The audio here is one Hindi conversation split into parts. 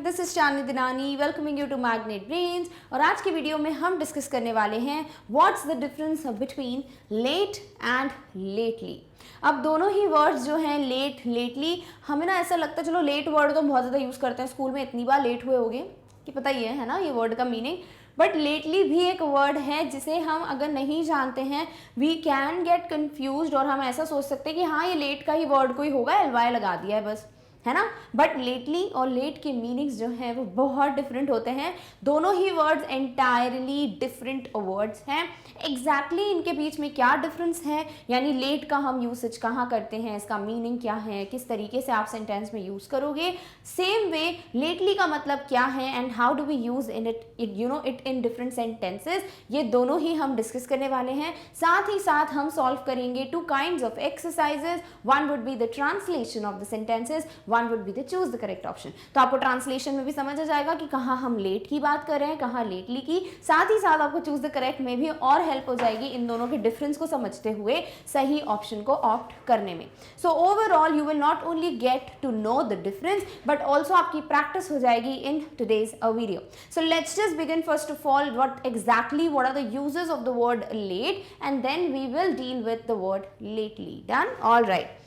This is Chandni Dinani welcoming you to Magnet Brains. और आज की वीडियो में हम डिस्कस करने वाले हैं what's the difference between late and lately. अब दोनों ही वर्ड्स जो हैं लेट लेटली, हमें ना ऐसा लगता है चलो लेट वर्ड तो हम बहुत ज़्यादा यूज़ करते हैं, स्कूल में इतनी बार लेट हुए होंगे कि पता ही है ना ये वर्ड का मीनिंग। बट लेटली भी एक वर्ड है जिसे हम अगर नहीं जानते हैं वी कैन गेट कन्फ्यूज्ड और हम ऐसा सोच सकते हैं कि हाँ ये लेट का ही वर्ड कोई होगा, एलवाई लगा दिया है बस, है ना। बट लेटली और लेट के मीनिंग्स जो हैं वो बहुत डिफरेंट होते हैं। दोनों ही वर्ड्स एंटायरली डिफरेंट वर्ड्स हैं। एग्जैक्टली इनके बीच में क्या डिफरेंस है, यानी लेट का हम यूसेज कहाँ करते हैं, इसका मीनिंग क्या है, किस तरीके से आप सेंटेंस में यूज़ करोगे। सेम वे लेटली का मतलब क्या है and how do we use in it in different sentences, ये दोनों ही हम डिस्कस करने वाले हैं। साथ ही साथ हम सॉल्व करेंगे two kinds of exercises. One would be the translation of the sentences, one would be the choose the correct option. तो आपको ट्रांसलेशन में भी समझ आ जाएगा कि कहाँ हम लेट की बात कर रहे हैं, कहाँ लेटली की। साथ ही साथ आपको चूज द करेक्ट में भी और हेल्प हो जाएगी इन दोनों के डिफरेंस को समझते हुए सही ऑप्शन को ऑप्ट करने में। So overall you will not only get to know the difference but also आपकी प्रैक्टिस हो जाएगी in today's video. So let's just begin first of all what are the uses of the word late and then we will deal with the word lately. Done? All right.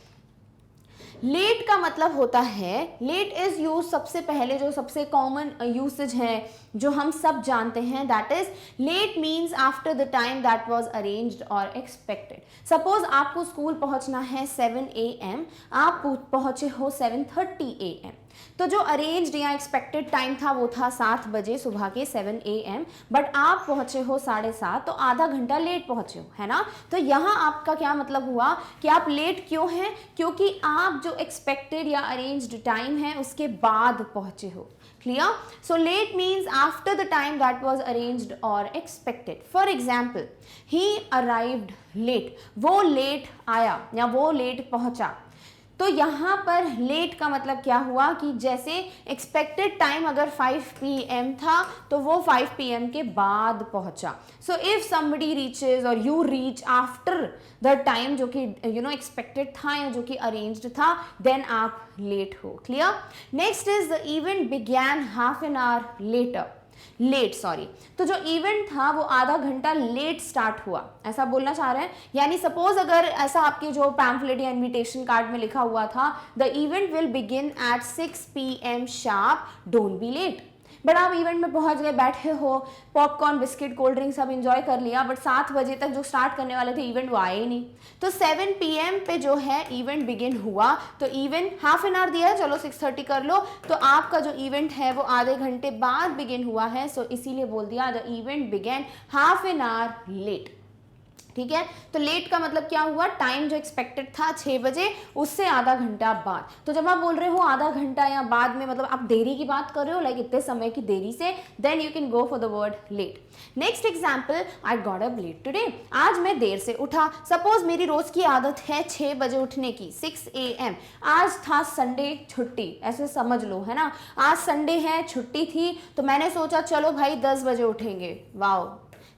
Late का मतलब होता है, लेट इज यूज सबसे पहले जो सबसे कॉमन यूसेज है जो हम सब जानते हैं, that is late means after the time that was arranged और एक्सपेक्टेड। सपोज आपको स्कूल पहुंचना है 7 AM, आप पहुंचे हो 7:30 AM, तो जो अरेंज्ड या एक्सपेक्टेड टाइम था वो था 7 बजे सुबह के 7 AM, बट आप पहुंचे हो 7:30, तो आधा घंटा लेट पहुंचे हो, है ना। तो यहाँ आपका क्या मतलब हुआ कि आप लेट क्यों हैं, क्योंकि आप जो एक्सपेक्टेड या अरेंज्ड टाइम है उसके बाद पहुंचे हो। Clear? So late means after the time that was arranged और expected. For example he arrived late, वो लेट आया या वो लेट पहुंचा। तो यहाँ पर लेट का मतलब क्या हुआ कि जैसे एक्सपेक्टेड टाइम अगर 5 PM था तो वो 5 PM के बाद पहुंचा। सो इफ समबडी रीचेज और you reach after the time जो कि एक्सपेक्टेड था या जो कि अरेंज्ड था, देन आप लेट हो। Clear? Next is the event began half an hour later, तो जो इवेंट था वो आधा घंटा लेट स्टार्ट हुआ, ऐसा बोलना चाह रहे हैं। यानी सपोज अगर ऐसा आपके जो पैम्फलेट या इनविटेशन कार्ड में लिखा हुआ था the event will begin at 6 PM sharp, don't be late. But आप इवेंट में पहुंच गए, बैठे हो, पॉपकॉर्न बिस्किट कोल्ड ड्रिंक सब एंजॉय कर लिया, बट 7 बजे तक जो स्टार्ट करने वाले थे इवेंट वो आए ही नहीं। तो 7 PM पे जो है इवेंट बिगिन हुआ, तो इवेंट हाफ एन आवर दिया है, चलो 6:30 कर लो, तो आपका जो इवेंट है वो आधे घंटे बाद बिगिन हुआ है। सो इसीलिए बोल दिया the event began half an hour late. ठीक है, तो लेट का मतलब क्या हुआ, टाइम जो एक्सपेक्टेड था 6 बजे उससे आधा घंटा बाद। तो जब आप बोल रहे हो आधा घंटा या बाद में, मतलब आप देरी की बात कर रहे हो, लाइक इतने समय की देरी से, then you can go for the word late. Next example, I got up late today, आज मैं देर से उठा। सपोज मेरी रोज की आदत है 6 बजे उठने की, 6 AM, आज था संडे, छुट्टी, ऐसे समझ लो, है ना। आज संडे है, छुट्टी थी, तो मैंने सोचा चलो भाई 10 बजे उठेंगे। वाओ,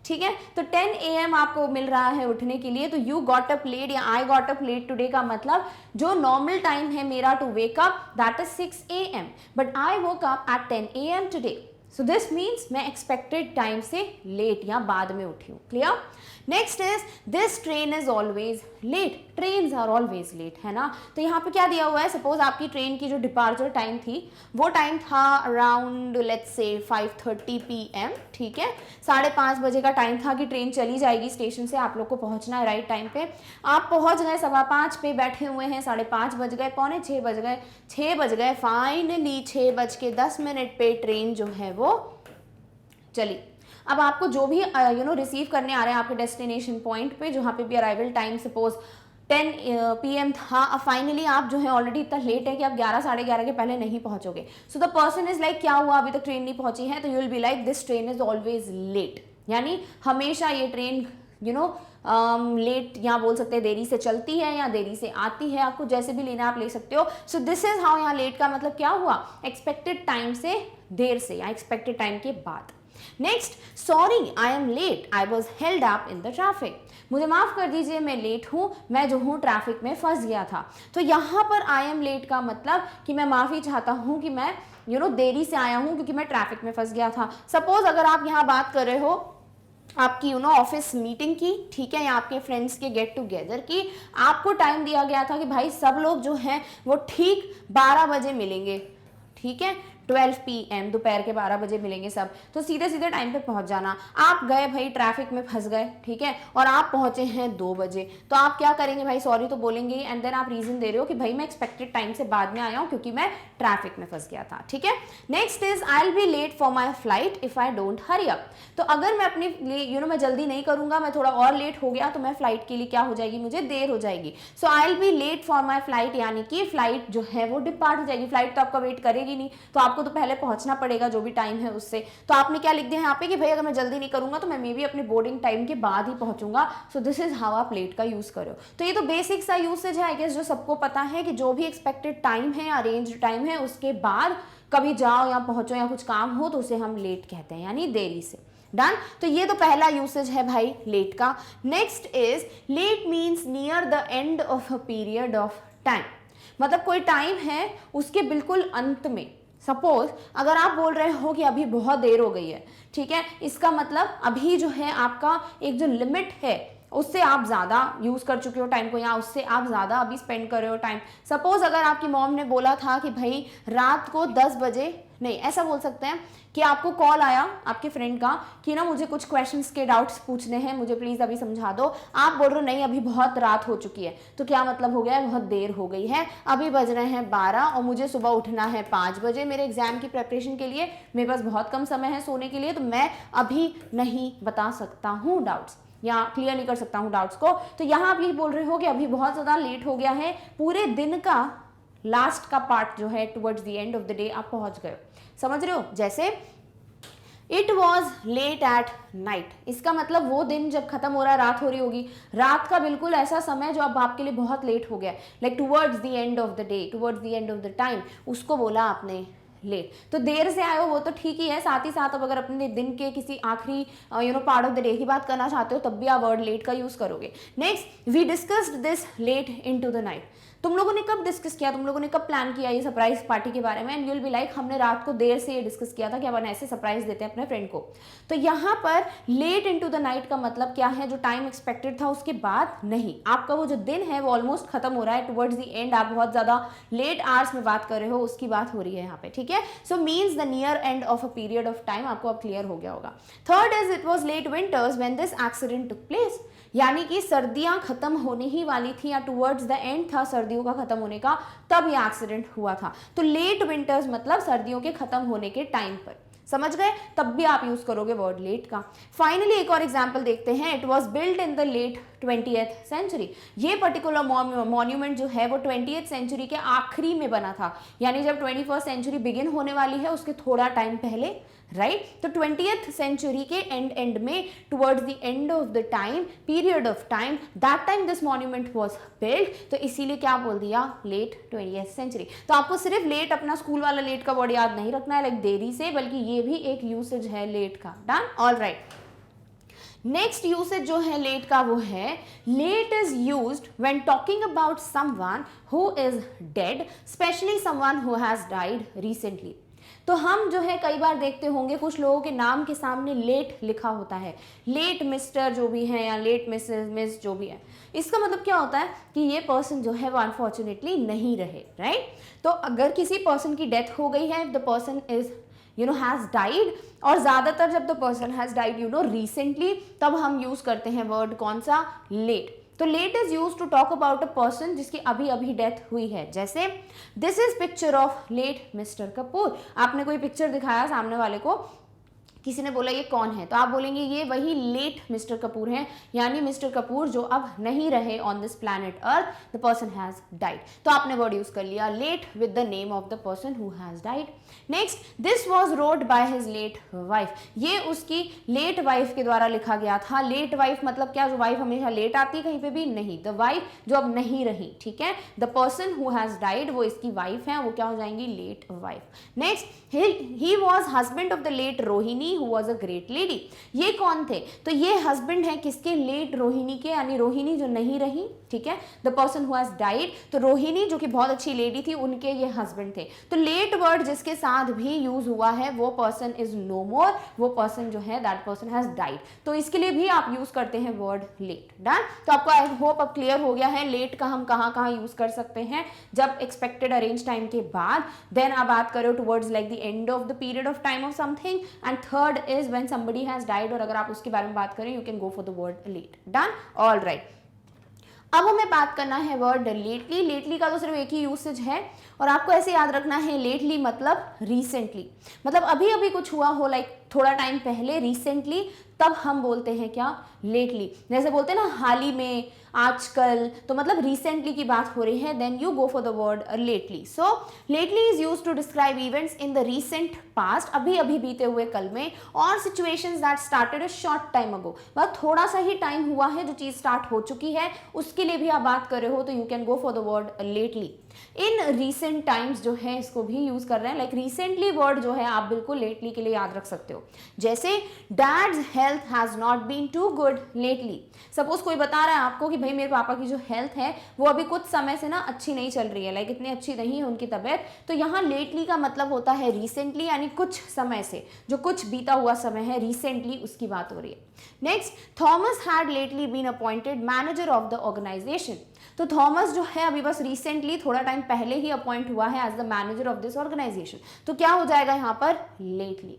ठीक है, तो 10 AM आपको मिल रहा है उठने के लिए, तो यू गॉट अप लेट या I got up late today का मतलब जो नॉर्मल टाइम है मेरा to wake up that is 6 AM, but I woke up at 10 AM today. So this means मैं एक्सपेक्टेड टाइम से लेट या बाद में उठी हूँ। Clear? Next is this train is always late, trains are always late, है ना। तो यहाँ पे क्या दिया हुआ है, सपोज आपकी ट्रेन की जो डिपार्चर टाइम थी वो टाइम था अराउंड लेट्स से 5:30 PM, ठीक है। 5:30 बजे का टाइम था कि ट्रेन चली जाएगी स्टेशन से, आप लोग को पहुँचना है राइट टाइम पे। आप पहुँच गए 5:15 पे, बैठे हुए हैं, 5:30 बज गए, 5:45 बज गए, 6 बज गए, फाइनली 6:10 पे ट्रेन जो है वो चली। अब आपको जो भी रिसीव करने आ रहे हैं आपके डेस्टिनेशन पॉइंट पे, जहाँ पे भी अराइवल टाइम सपोज 10 PM था, अब फाइनली आप जो है ऑलरेडी इतना लेट है कि आप 11 साढ़े 11 के पहले नहीं पहुंचोगे। So the person is like क्या हुआ, अभी तक ट्रेन नहीं पहुंची है, तो you will be like this train is always late, यानी हमेशा ये ट्रेन लेट या बोल सकते हैं देरी से चलती है या देरी से आती है, आपको जैसे भी लेना आप ले सकते हो। सो दिस इज हाउ यहाँ लेट का मतलब क्या हुआ, एक्सपेक्टेड टाइम से देर से या एक्सपेक्टेड टाइम के बाद। Next, sorry I am late, I was held up in the traffic. मुझे माफ कर दीजिए, मैं लेट हूँ, मैं जो हूँ ट्रैफिक में फंस गया था। तो यहाँ पर आई एम लेट का मतलब कि मैं माफ़ी चाहता हूँ कि मैं देरी से आया हूँ क्योंकि मैं ट्रैफिक में फंस गया था। सपोज अगर आप यहाँ बात कर रहे हो आपकी ऑफिस मीटिंग की, ठीक है, या आपके फ्रेंड्स के गेट टुगेदर की, आपको टाइम दिया गया था कि भाई सब लोग जो हैं वो ठीक 12 बजे मिलेंगे, ठीक है, 12 PM, दोपहर के 12 बजे मिलेंगे सब, तो सीधे सीधे टाइम पे पहुंच जाना। आप गए भाई ट्रैफिक में फंस गए, ठीक है, और आप पहुंचे हैं 2 बजे, तो आप क्या करेंगे भाई, सॉरी तो बोलेंगे एंड देन आप रीजन दे रहे हो कि भाई मैं एक्सपेक्टेड टाइम से बाद में आया हूं क्योंकि मैं ट्रैफिक में फंस गया था, ठीक है। Next is I will be late for my flight if I don't hurry up. तो अगर मैं अपनी मैं जल्दी नहीं करूंगा, मैं थोड़ा और लेट हो गया तो मैं फ्लाइट के लिए क्या हो जाएगी, मुझे देर हो जाएगी। So I will be late for my flight, यानी कि फ्लाइट जो है वो डिपार्ट हो जाएगी। फ्लाइट तो आपका वेट करेगी नहीं, तो आपको तो पहले पहुंचना पड़ेगा जो भी टाइम है उससे। तो आपने क्या लिख दिया यहाँ पे कि भाई अगर मैं जल्दी नहीं करूंगा तो मैं मे बी अपने बोर्डिंग टाइम के बाद ही पहुंचूंगा। सो दिस इज हाउ आप लेट का यूज करो। तो ये तो बेसिक सा यूसेज है आई गेस, जो सबको पता है कि जो भी एक्सपेक्टेड टाइम है, अरेंज टाइम है, उसके बाद कभी जाओ या पहुंचो या कुछ काम हो तो उसे हम लेट कहते हैं, यानी देरी से। डन। तो ये तो पहला यूसेज है भाई लेट का। Next is late means near the end of a period of time. मतलब कोई टाइम है उसके बिल्कुल अंत में। सपोज अगर आप बोल रहे हो कि अभी बहुत देर हो गई है, ठीक है, इसका मतलब अभी जो है आपका एक जो लिमिट है उससे आप ज़्यादा यूज़ कर चुके हो टाइम को, या उससे आप ज़्यादा अभी स्पेंड कर रहे हो टाइम। सपोज अगर आपकी मॉम ने बोला था कि भाई रात को 10 बजे, नहीं ऐसा बोल सकते हैं कि आपको कॉल आया आपके फ्रेंड का कि ना मुझे कुछ क्वेश्चंस के डाउट्स पूछने हैं, मुझे प्लीज़ अभी समझा दो। आप बोल रहे हो नहीं अभी बहुत रात हो चुकी है, तो क्या मतलब हो गया है, बहुत देर हो गई है, अभी बज रहे हैं 12 और मुझे सुबह उठना है 5 बजे मेरे एग्जाम की प्रेपरेशन के लिए, मेरे पास बहुत कम समय है सोने के लिए, तो मैं अभी नहीं बता सकता हूँ डाउट्स, या क्लियर नहीं कर सकता हूँ डाउट्स को। तो यहाँ आप यही बोल रहे हो कि अभी बहुत ज़्यादा लेट हो गया है, पूरे दिन का लास्ट का पार्ट जो है towards the end of the day आप पहुंच गए। समझ रहे हो? जैसे it was late at night, इसका मतलब वो दिन जब खत्म हो रहा है, रात हो रही होगी, रात का बिल्कुल ऐसा समय जो अब आपके लिए बहुत लेट हो गया, like towards the end of the day, towards the end of the time, उसको बोला आपने लेट। तो देर से आए हो वो तो ठीक ही है, साथ ही साथ अब अगर अपने दिन के किसी आखिरी पार्ट ऑफ द डे की बात करना चाहते हो तब भी आप वर्ड लेट का यूज करोगे। Next, we discussed this late into the night. तुम लोगों ने कब डिस्कस किया, तुम लोगों ने कब प्लान किया ये सरप्राइज पार्टी के बारे में? And you will be like हमने रात को देर से ये डिस्कस किया था कि अपन ऐसे सरप्राइज देते हैं अपने फ्रेंड को। तो यहाँ पर लेट इनटू द नाइट का मतलब क्या है, जो टाइम एक्सपेक्टेड था उसके बाद नहीं, आपका वो जो दिन है वो ऑलमोस्ट खत्म हो रहा है, टुवर्ड्स द एंड, आप बहुत ज्यादा लेट आवर्स में बात कर रहे हो, उसकी बात हो रही है यहाँ पे, ठीक है। So means the near end of a period of time, आपको अब क्लियर हो गया होगा। Third is it was late winters when this accident took place, यानी कि सर्दियां खत्म होने ही वाली थी या टुवर्ड्स द एंड था सर्दियों का खत्म होने का, तब ये एक्सीडेंट हुआ था। तो लेट विंटर्स मतलब सर्दियों के खत्म होने के टाइम पर, समझ गए? तब भी आप यूज करोगे वर्ड लेट का। फाइनली एक और एग्जांपल देखते हैं। It was built in the late 20th century. ये पर्टिकुलर मॉन्यूमेंट जो है वो 20th सेंचुरी के आखिरी में बना था, यानी जब 21st सेंचुरी बिगिन होने वाली है उसके थोड़ा टाइम पहले, राइट। तो 20th सेंचुरी के एंड में, towards the end of the time, period of time, that time this monument was built. तो इसीलिए क्या बोल दिया, लेट 20th सेंचुरी। तो आपको सिर्फ लेट, अपना स्कूल वाला लेट का वर्ड याद नहीं रखना है लाइक देरी से, बल्कि ये भी एक यूसेज है लेट का। Done, all right. Next usage जो है लेट का वो है late is used when talking about someone who is dead, specially someone who has died recently. तो हम जो है कई बार देखते होंगे कुछ लोगों के नाम के सामने लेट लिखा होता है, लेट मिस्टर जो भी है या लेट मिसेस मिस जो भी है। इसका मतलब क्या होता है कि ये पर्सन जो है वो अनफॉर्चुनेटली नहीं रहे, राइट। तो अगर किसी पर्सन की डेथ हो गई है, the person is has died, और ज़्यादातर जब the person has died recently, तब हम यूज़ करते हैं वर्ड कौन सा, लेट। तो late is use to talk about a person जिसकी अभी अभी डेथ हुई है। जैसे this is picture of late mister Kapoor. आपने कोई पिक्चर दिखाया सामने वाले को, किसी ने बोला ये कौन है, तो आप बोलेंगे ये वही लेट मिस्टर कपूर हैं, यानी मिस्टर कपूर जो अब नहीं रहे on this planet earth, the person has died. तो आपने वर्ड यूज कर लिया late with the name of the person who has died. Next, this was wrote by his late wife. ये उसकी लेट वाइफ के द्वारा लिखा गया था। लेट वाइफ मतलब क्या, जो वाइफ हमेशा लेट आती है कहीं पे भी, नहीं, द वाइफ जो अब नहीं रही, ठीक है। The person who has died वो इसकी वाइफ है, वो क्या हो जाएंगी, late wife. Next, he was husband of the late Rohini who was a great lady. ये कौन थे? तो ये हस्बैंड है किसके? लेट रोहिणी के, यानी रोहिणी जो नहीं रही, ठीक है, the person who has died. तो रोहिणी जो कि बहुत अच्छी लेडी थी, उनके ये हस्बैंड थे। तो लेट वर्ड जिसके साथ भी यूज हुआ है वो पर्सन इज नो मोर, वो पर्सन जो है दैट पर्सन हैज डाइड। तो इसके लिए भी आप यूज करते हैं वर्ड लेट। डन। तो आपको आई होप अब क्लियर हो गया है लेट का हम कहाँ कहाँ यूज कर सकते हैं। जब एक्सपेक्टेड अरेंज टाइम के बाद, देन आप बात करो towards like the end of the period of time of something, and third is when somebody has died, और अगर आप उसके बारे में बात करें you can go for the word late. Done. All right. अब हमें बात करना है वर्ड लेटली। लेटली का तो सिर्फ एक ही यूसेज है और आपको ऐसे याद रखना है लेटली मतलब रिसेंटली, मतलब अभी अभी कुछ हुआ हो, लाइक थोड़ा टाइम पहले, रिसेंटली, तब हम बोलते हैं क्या? लेटली। जैसे बोलते हैं ना हाल ही में, आजकल, तो मतलब रिसेंटली की बात हो रही है, then you go for the word lately. So lately is used to describe events in the recent past, अभी अभी बीते हुए कल में, और situations that started a short time ago, मतलब थोड़ा सा ही टाइम हुआ है जो चीज स्टार्ट हो चुकी है, उसके लिए भी आप बात कर रहे हो तो you can go for the word lately. In recent times जो है इसको भी यूज कर रहे हैं, लाइक रिसेंटली वर्ड जो है आप बिल्कुल लेटली के लिए याद रख सकते हो। जैसे dad's health has not been too good lately. Suppose कोई बता रहा है आपको कि भाई मेरे पापा की जो हेल्थ है वो अभी कुछ समय से ना अच्छी नहीं चल रही है, लाइक इतनी अच्छी नहीं है उनकी तबीयत, तो यहाँ लेटली का मतलब होता है रिसेंटली, यानी कुछ समय से, जो कुछ बीता हुआ समय है, रिसेंटली उसकी बात हो रही है। Next, Thomas had lately been appointed manager of the organisation. तो थॉमस जो है अभी बस रिसेंटली थोड़ा टाइम पहले ही अपॉइंट हुआ है as the manager of this organisation, तो क्या हो जाएगा यहाँ पर? Lately.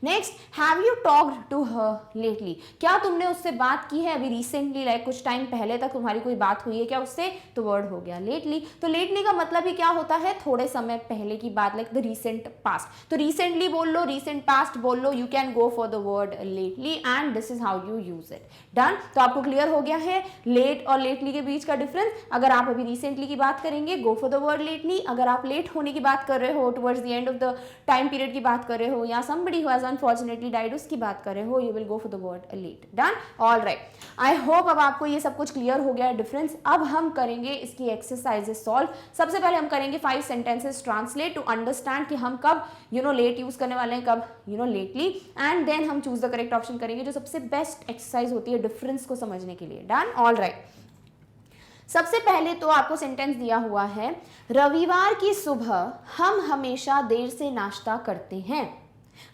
Next, have you talked to her lately. क्या तुमने उससे बात की है अभी रिसेंटली, लाइक कुछ टाइम पहले तक तुम्हारी कोई बात हुई है क्या उससे? तो वर्ड हो गया लेटली। तो लेटली का मतलब ही क्या होता है? थोड़े समय पहले की बात, लाइक द रिसेंट पास्ट। तो रिसेंटली बोल लो, रिसेंट पास्ट बोल लो, you can go for the word lately and this is how you use it. Done. तो आपको क्लियर हो गया है लेट और लेटली के बीच का डिफरेंस। अगर आप अभी रिसेंटली की बात करेंगे go for the word lately, अगर आप लेट होने की बात कर रहे हो, towards the end of the time period की बात कर रहे हो, या somebody who has unfortunately died उसकी बात कर रहे हो, you will go for the word late. Done. All right. I hope अब आपको ये सब कुछ क्लियर हो गया है डिफरेंस। अब हम करेंगे इसकी एक्सरसाइजेस सॉल्व। सबसे पहले हम करेंगे 5 सेंटेंसेस ट्रांसलेट टू अंडरस्टैंड कि हम कब लेट यूज करने वाले हैं, कब लेटली, एंड देन हम चूज द करेक्ट ऑप्शन करेंगे, जो सबसे बेस्ट एक्सरसाइज होती है डिफरेंस को समझने के लिए। डन। All right. सबसे पहले तो आपको सेंटेंस दिया हुआ है, रविवार की सुबह हम हमेशा देर से नाश्ता करते हैं।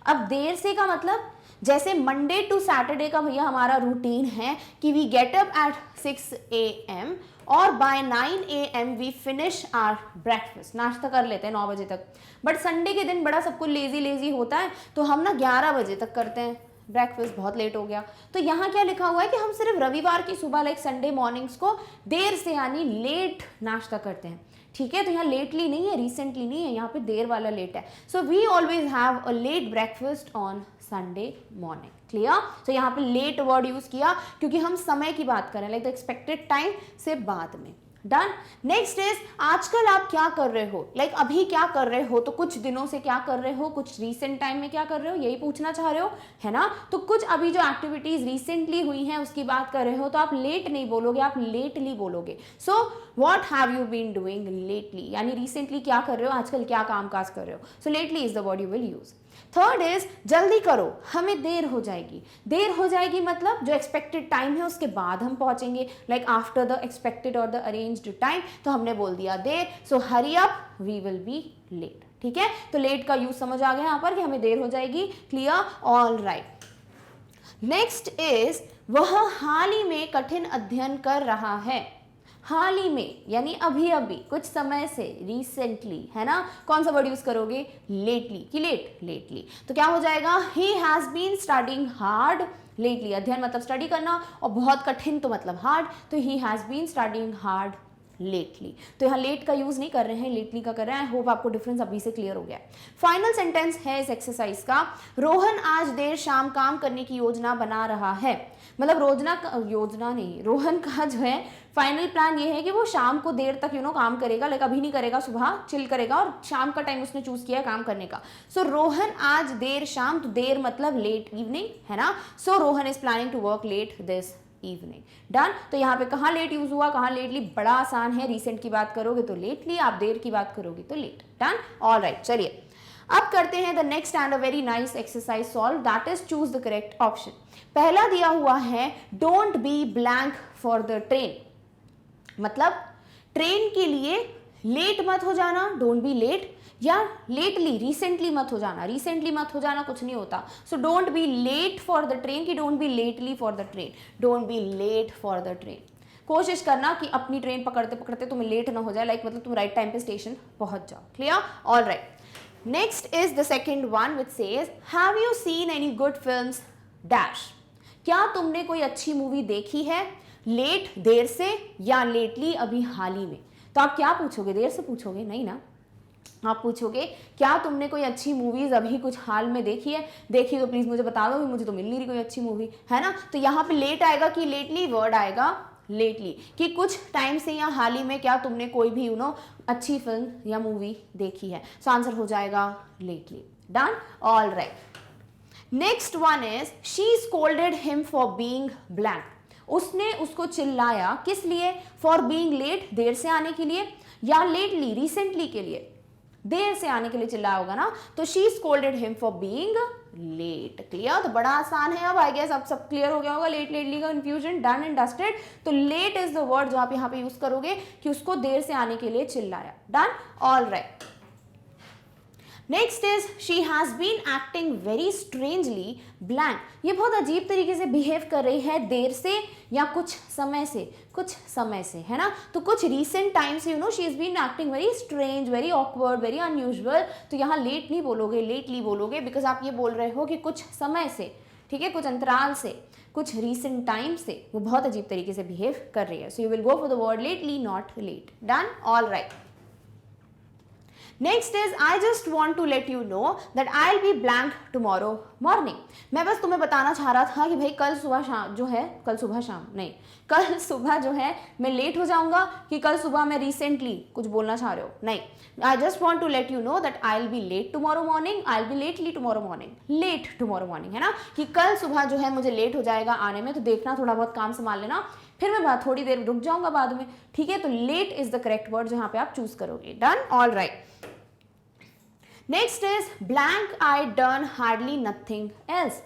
अब देर से का मतलब, जैसे मंडे टू सैटरडे का भैया हमारा रूटीन है कि we get up at 6 AM और by 9 AM we finish our breakfast, नाश्ता कर लेते हैं 9 बजे तक। बट संडे के दिन बड़ा सबको लेजी लेजी होता है, तो हम ना 11 बजे तक करते हैं ब्रेकफास्ट, बहुत लेट हो गया। तो यहाँ क्या लिखा हुआ है कि हम सिर्फ रविवार की सुबह, लाइक संडे मॉर्निंग्स को देर से यानी लेट नाश्ता करते हैं। ठीक है, तो यहाँ लेटली नहीं है, रिसेंटली नहीं है, यहाँ पे देर वाला लेट है। So we always have a late breakfast on Sunday morning. Clear? तो यहाँ पे लेट वर्ड यूज किया क्योंकि हम समय की बात करें, लाइक द एक्सपेक्टेड टाइम से बाद में। डन। नेक्स्ट इज, आजकल आप क्या कर रहे हो, लाइक अभी क्या कर रहे हो, तो कुछ दिनों से क्या कर रहे हो, कुछ रीसेंट टाइम में क्या कर रहे हो, यही पूछना चाह रहे हो, है ना? तो कुछ अभी जो एक्टिविटीज रिसेंटली हुई हैं उसकी बात कर रहे हो, तो आप लेट नहीं बोलोगे, आप लेटली बोलोगे। So what have you been doing lately, यानी रिसेंटली क्या कर रहे हो, आजकल क्या काम काज कर रहे हो। So lately is the word you will use. Third is, जल्दी करो हमें देर हो जाएगी। देर हो जाएगी मतलब जो एक्सपेक्टेड टाइम है उसके बाद हम पहुंचेंगे, लाइक आफ्टर द एक्सपेक्टेड और द अरेंज्ड टाइम, तो हमने बोल दिया देर। So hurry up, we will be late. ठीक है, तो लेट का यूज समझ आ गया यहाँ पर कि हमें देर हो जाएगी। Clear? All right. Next is, वह हाल ही में कठिन अध्ययन कर रहा है। हाल ही में यानी अभी अभी, कुछ समय से, रिसेंटली, है ना? कौन सा वर्ड यूज करोगे? लेटली की लेट, लेटली। तो क्या हो जाएगा? He has been studying hard lately. अध्ययन मतलब स्टडी करना, और बहुत कठिन तो मतलब हार्ड, तो he has been studying hard lately. तो यहाँ लेट का यूज नहीं कर रहे हैं, लेटली का कर रहे हैं। आई होप आपको डिफरेंस अभी से क्लियर हो गया। फाइनल सेंटेंस है इस एक्सरसाइज का, रोहन आज देर शाम काम करने की योजना बना रहा है। मतलब योजना नहीं, रोहन का जो है फाइनल प्लान ये है कि वो शाम को देर तक काम करेगा, लाइक अभी नहीं करेगा, सुबह चिल करेगा, और शाम का टाइम उसने चूज किया काम करने का। सो रोहन आज देर शाम, तो देर मतलब लेट इवनिंग, है ना? So Rohan is planning to work late this evening. Done. तो यहाँ पे कहाँ लेट यूज हुआ, कहाँ लेटली, बड़ा आसान है। रिसेंट की बात करोगे तो लेटली, आप देर की बात करोगे तो लेट। डन। All right. चलिए अब करते हैं the next and a very nice exercise solve, that is choose the correct option. पहला दिया हुआ है don't be blank for the train, मतलब ट्रेन के लिए लेट मत हो जाना, डोंट बी लेट, या लेटली रिसेंटली मत हो जाना, रिसेंटली मत हो जाना कुछ नहीं होता। So don't be late for the train की don't be lately for the train, don't be late for the train. कोशिश करना कि अपनी ट्रेन पकड़ते पकड़ते तुम्हें लेट ना हो जाए, लाइक मतलब तुम राइट टाइम पे स्टेशन पहुंच जाओ। Clear? All right. Next is the second one which says have you seen any good films dash, क्या तुमने कोई अच्छी मूवी देखी है लेट देर से या लेटली अभी हाल ही में। तो आप क्या पूछोगे, देर से पूछोगे नहीं ना, आप पूछोगे क्या तुमने कोई अच्छी मूवीज अभी कुछ हाल में देखी है, देखी तो प्लीज मुझे बता दो, मुझे तो मिल नहीं रही कोई अच्छी मूवी, है ना। तो यहाँ पे लेट आएगा कि लेटली, वर्ड आएगा लेटली, कि कुछ टाइम से या हाल ही में क्या तुमने कोई भी अच्छी फिल्म या मूवी देखी है। सो आंसर हो जाएगा lately. Done? All right. Next one is she scolded him for being blank, उसने उसको चिल्लाया किस लिए, फॉर बीइंग लेट, देर से आने के लिए, या लेटली, रिसेंटली के लिए, देर से आने के लिए चिल्लाया होगा ना। तो she scolded him for being late. Clear? तो बड़ा आसान है, अब आई गेस अब सब क्लियर हो गया होगा, लेट लेटली का कंफ्यूजन डन एंड डस्टेड। तो लेट इज द वर्ड जो आप यहाँ पे यूज करोगे कि उसको देर से आने के लिए चिल्लाया। Done? All right. Next is she has been acting very strangely blank, ये बहुत अजीब तरीके से बिहेव कर रही है देर से या कुछ समय से, कुछ समय से, है ना। तो कुछ रीसेंट टाइम से she is been acting very strange, very awkward, very unusual. तो यहाँ लेट नहीं बोलोगे, लेटली बोलोगे, बिकॉज आप ये बोल रहे हो कि कुछ समय से, ठीक है, कुछ अंतराल से, कुछ रीसेंट टाइम से वो बहुत अजीब तरीके से बिहेव कर रही है। So you will go for the word lately, not late. Done? All right. Next is I just want to let you know that I will be blank tomorrow morning, मैं बस तुम्हें बताना चाह रहा था कि भाई कल सुबह शाम जो है, कल सुबह शाम नहीं, कल सुबह जो है मैं लेट हो जाऊंगा, कि कल सुबह मैं रिसेंटली कुछ बोलना चाह रहे हो, नहीं। I just want to let you know that I will be late tomorrow morning, I will be lately tomorrow morning, late tomorrow morning, है ना, कि कल सुबह जो है मुझे लेट हो जाएगा आने में, तो देखना थोड़ा बहुत काम संभाल लेना, फिर मैं थोड़ी देर रुक जाऊंगा बाद में, ठीक है। तो late is the correct word जहां पे आप चूज करोगे। Done? All right. Next is blank I done hardly nothing else,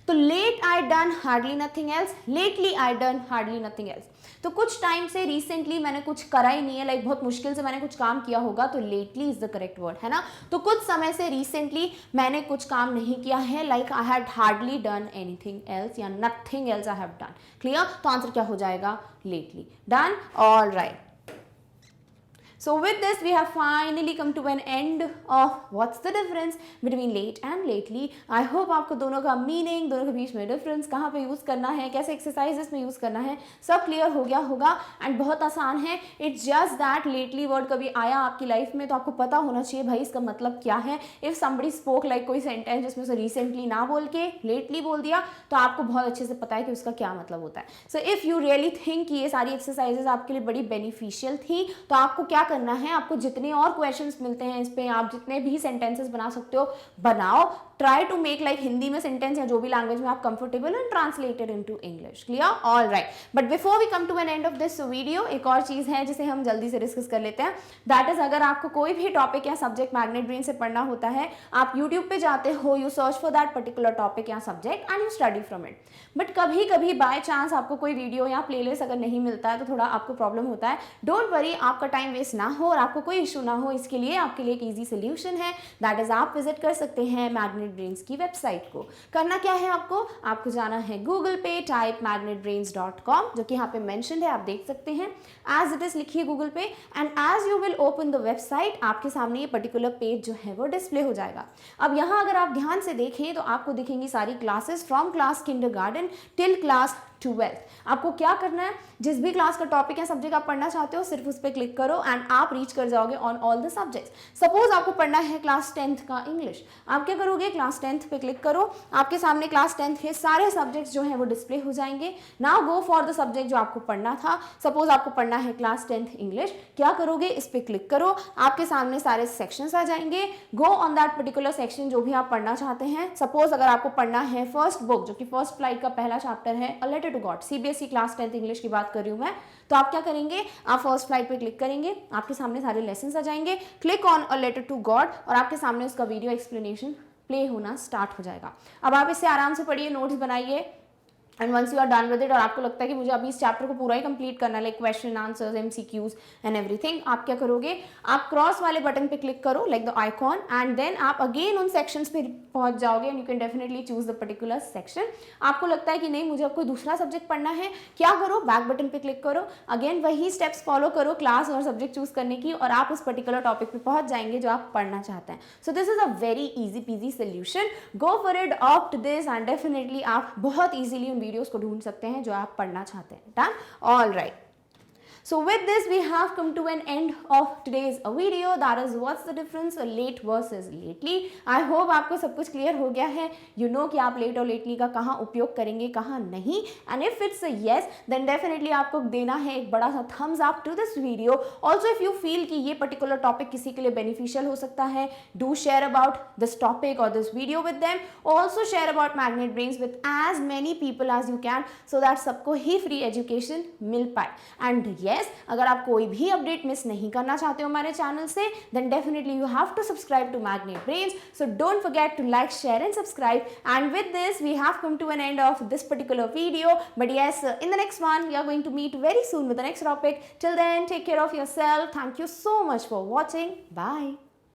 तो late I done hardly nothing else, lately I done hardly nothing else, तो कुछ टाइम से रिसेंटली मैंने कुछ करा ही नहीं है, लाइक बहुत मुश्किल से मैंने कुछ काम किया होगा, तो lately is the correct word, है ना। तो कुछ समय से रिसेंटली मैंने कुछ काम नहीं किया है, like I had hardly done anything else या nothing else I have done. Clear? तो आंसर क्या हो जाएगा? Lately. Done? All right. So with this we have finally come to an end of what's the difference between late and lately. I hope आपको दोनों का मीनिंग, दोनों के बीच में डिफरेंस, कहाँ पे यूज़ करना है, कैसे एक्सरसाइजेस में यूज़ करना है, सब क्लियर हो गया होगा। एंड बहुत आसान है, it's just that lately word कभी आया आपकी लाइफ में तो आपको पता होना चाहिए भाई इसका मतलब क्या है। इफ़ समबडी स्पोक लाइक कोई सेंटेंस जिसमें उसे रिसेंटली ना बोल के लेटली बोल दिया तो आपको बहुत अच्छे से पता है कि उसका क्या मतलब होता है। So if you really think कि ये सारी एक्सरसाइजेज आपके लिए बड़ी बेनिफिशियल थी तो आपको क्या करना है, आपको जितने और क्वेश्चंस मिलते हैं इस पे आप जितने भी सेंटेंसेस बना सकते हो बनाओ, try to make like Hindi में सेंटेंस या जो भी लैंग्वेज में आप comfortable and translated into English. Clear? All right. But before we come to an end of this video, एक और चीज है जिसे हम जल्दी से डिस्कस कर लेते हैं, दैट इज अगर आपको कोई भी टॉपिक या सब्जेक्ट मैग्नेट ब्रेन से पढ़ना होता है, आप यूट्यूब पे जाते हो, you search for that particular topic या subject and you study from it. But कभी कभी बाय चांस आपको कोई वीडियो या प्लेलिस्ट अगर नहीं मिलता है तो थोड़ा आपको प्रॉब्लम होता है। डोंट वरी, आपका टाइम वेस्ट ना हो और आपको कोई इशू ना हो, इसके लिए आपके लिए एक ईजी सोल्यूशन है, दैट इज आप विजिट कर सकते हैं मैग्नेट ब्रेन्स की वेबसाइट को। करना क्या है आपको जाना है गूगल पे, टाइप magnetbrains.com जो कि यहाँ पे मेंशन्ड है, आप देख सकते हैं एज इट इज, लिखिए गूगल पे and as you will open the website आपके सामने ये पर्टिकुलर पेज जो है वो डिस्प्ले हो जाएगा। अब यहाँ अगर आप ध्यान से देखें तो आपको दिखेंगी सारी classes from class kindergarten till class 12। आपको क्या करना है, जिस भी क्लास का टॉपिक या सब्जेक्ट आप पढ़ना चाहते हो सिर्फ उस पर क्लिक करो एंड आप रीच कर जाओगे on all the subjects. Suppose आपको पढ़ना है क्लास 10th का इंग्लिश, आप क्या करोगे, क्लास 10th पे क्लिक करो, आपके सामने क्लास 10th के सारे सब्जेक्ट्स जो है वो डिस्प्ले हो जाएंगे। Now go for the subject जो आपको पढ़ना था, सपोज आपको पढ़ना है क्लास 10th इंग्लिश, क्या करोगे, इस पर क्लिक करो, आपके सामने सारे सेक्शंस आ जाएंगे, go on that particular section जो भी आप पढ़ना चाहते हैं। सपोज अगर आपको पढ़ना है फर्स्ट बुक जो कि फर्स्ट फ्लाइट का पहला चैप्टर है, a letter to God, CBSE class 10th English की बात कर रही हूँ मैं, तो आप क्या करेंगे, आप फर्स्ट फ्लाइट पे क्लिक करेंगे, आपके सामने सारे लेसन आ जाएंगे, click on a letter to God और आपके सामने उसका वीडियो एक्सप्लेनेशन प्ले होना स्टार्ट हो जाएगा। अब आप इसे आराम से पढ़िए, नोट्स बनाइए, and once you are done with it और आपको लगता है कि मुझे अभी इस चैप्टर को पूरा ही कंप्लीट करना है, like question answers, MCQs and everything, आप क्या करोगे, आप क्रॉस वाले बटन पे क्लिक करो like the icon, and then आप अगेन उन सेक्शंस पे पहुंच जाओगे and you can definitely choose the particular section. आपको लगता है कि नहीं मुझे अब कोई दूसरा सब्जेक्ट पढ़ना है, क्या करो, बैक बटन पे क्लिक करो, अगेन वही स्टेप्स फॉलो करो क्लास और सब्जेक्ट चूज करने की, और आप उस पर्टिकुलर टॉपिक पे पहुंच जाएंगे जो आप पढ़ना चाहते हैं। So this is a very easy PG solution, go for it, opt this and definitely आप बहुत ईजिली उन वीडियोज को ढूंढ सकते हैं जो आप पढ़ना चाहते हैं। Done, all right. So with this we have come to an end of today's video, that is what's the difference late versus lately. I hope आपको सब कुछ क्लियर हो गया है, you know कि आप late और lately का कहाँ उपयोग करेंगे कहाँ नहीं, and if it's a yes then definitely आपको देना है एक बड़ा सा thumbs up to this video. Also if you feel कि ये particular topic किसी के लिए beneficial हो सकता है, do share about this topic or this video with them. Also share about Magnet Brains with as many people as you can so that सबको ही free education मिल पाए। And yes, अगर आप कोई भी अपडेट मिस नहीं करना चाहते हो हमारे चैनल से, then definitely you have to subscribe to Magnet Brains. So don't forget to like, share and subscribe. And with this we have come to an end of this particular video. But yes, in the next one we are going to meet very soon with the next topic. Till then, take care of yourself. Thank you so much for watching. Bye.